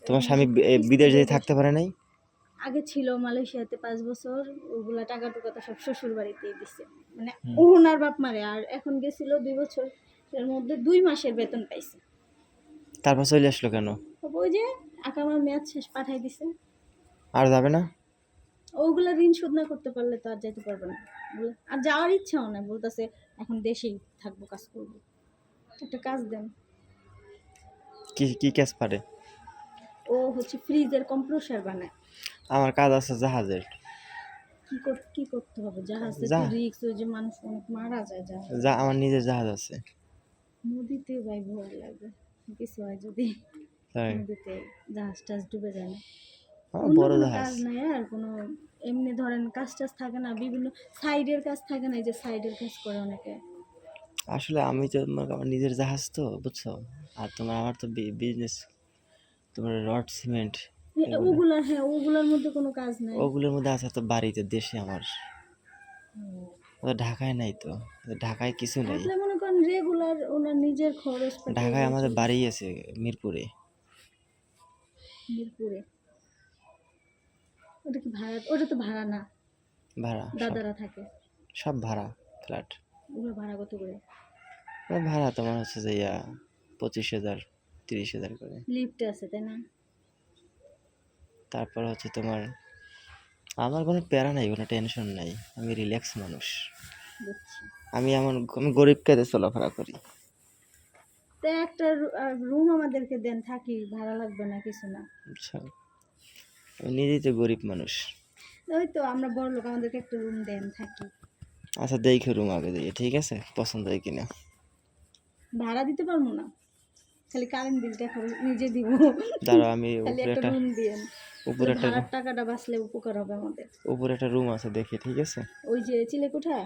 তোমার স্বামী বিদেশ যেয়ে থাকতে পারে নাই? আগে ছিল মালয়েশিয়াতে 5 বছর, ওগুলা টাকা টুকা তো সব শ্বশুর বাড়িতেই দিছে, মানে হুম। ওনার বাপ মারে। আর এখন গেছিল 2 বছর, এর মধ্যে 2 মাসের বেতন পাইছে। তারপর চলে আসলো কেন? ওই যে আকামার মেয়াদ শেষ, পাঠাই দিছে। আর যাবে না? ওগুলা ঋণ শোধ না করতে পারলে তো আর যাইতে পারবে না। আর যাওয়ার ইচ্ছাও নাই, বলতেছে এখন দেশেই থাকবো, কাজ করবো। একটা কাজ দেন। কি কি কাজ পারে? ও হচ্ছে ফ্রিজের কম্প্রেসার বানায়। আমার কাজ আছে জাহাজের। কি করতে হবে? জাহাজে যা তো রিস্ক, ওই যে মানুষ অনেক মারা যায় জাহাজে। যা আমার নিজের জাহাজ আছে। নদীতে ভাই ভয় লাগে, কিছু হয় যদি তাই নদীতে, জাহাজ টাজ ডুবে যায় না। আমার অন্য বড় কোনো জাহাজ। কাজ নাই আর কোনো, এমনি ধরেন কাজ টাজ থাকে না, বিভিন্ন সাইডের কাজ থাকে না, এই যে সাইডের কাজ করে অনেকে। আসলে আমি তো আমার নিজের জাহাজ তো, বুঝছো? আর তোমার আমার তো বিজনেস, তোমার রড সিমেন্ট এগুলো, ওগুলার, হ্যাঁ ওগুলার মধ্যে কোনো কাজ নাই। ওগুলোর মধ্যে আছে তো বাড়িতে, দেশে আমার। ও ঢাকায় নাই তো, ঢাকায় কিছু নেই। থাকলে মনে করেন রেগুলার ওনার নিজের খরচ পাতি ঢাকায় ওগুলো আমাদের চলবে। বাড়ি আছে মিরপুরে। মিরপুরে? ওটা কি ভাড়া? ওটা তো ভাড়া না, ভাড়া সব, দাদারা থাকে। সব ভাড়া ফ্ল্যাট। ওগুলো ভাড়া কত করে? ভাড়া তোমার হচ্ছে যে 25,000 30,000 করে। লিফট আছে তাই না? তারপর হচ্ছে তোমার, আমার কোনো প্যারা নাই, কোনো টেনশন নাই, আমি রিল্যাক্স মানুষ। বুঝছি। আমি আমি গরিব কাজে চলাফেরা করি। তো একটা রুম আমাদেরকে দেন, থাকি, ভাড়া লাগবে না, কিছু না। বুঝছো? আমি নিজেই তো গরিব মানুষ। ওই তো আমরা বড় লোক, আমাদেরকে একটা রুম দেন, থাকি। আচ্ছা দেখে রুম আগে দিয়ে, ঠিক আছে, পছন্দ হয় কিনা। ভাড়া দিতে পারবো না, খালি কারেন্ট বিলটা নিজে দিব। দাঁড়াও আমি খালি উপরে একটা একটা, রুম দিয়েন, উপরে একটা ভাড়ার টাকাটা বাঁচলে উপকার হবে আমাদের। উপরে একটা রুম আছে দেখি, ঠিক আছে। ওই যে চিলেকোঠা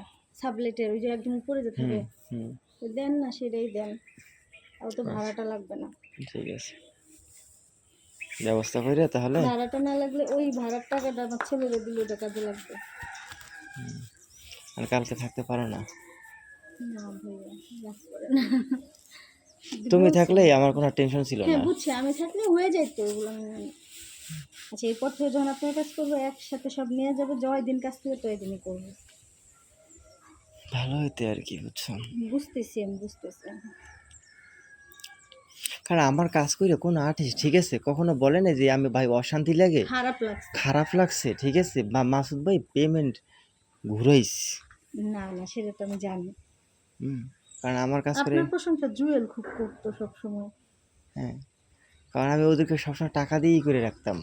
সাবলেটের ওই যে একদম উপরে যে হুম থাকে, হুম। তো দেন না, সেটাই দেন। আর তো আচ্ছা ভাড়াটা লাগবে না। ঠিক আছে, ব্যবস্থা করে তাহলে। ভাড়াটা না লাগলে ওই ভাড়ার টাকাটা আমার ছেলেরে দিলে ওটা কাজে লাগবে। আর কালকে থাকতে পারো না? না ভাইয়া, রাগ করেন না। তুমি বলছি, থাকলেই আমার কোনো টেনশন ছিল হ্যাঁ না। বুঝছি, আমি থাকলে হয়ে যাইতো ওগুলো। আচ্ছা এরপর থেকে যখন আপনার কাজ করবো একসাথে সব নিয়ে যাবো, জয় দিন কাজ করবে তো দিনই করবো। ভালো হইতে আর কি, বুঝছো? বুঝতেছি, আমি বুঝতেছি। কারণ আমার কাজ করে কোনো আর্টিস্ট, ঠিক আছে, কখনো বলে না যে আমি ভাই অশান্তি লাগে, খারাপ লাগছে? খারাপ লাগছে, ঠিক আছে, বা মাসুদ ভাই পেমেন্ট ঘুরাইস। না না, সেটা তো আমি জানি। হুম, কারণ আমার কাজ করে, আপনার প্রশংসা জুয়েল খুব করতো সব সময়। হ্যাঁ, কারণ আমি ওদেরকে সবসময় টাকা দিয়েই করে রাখতাম।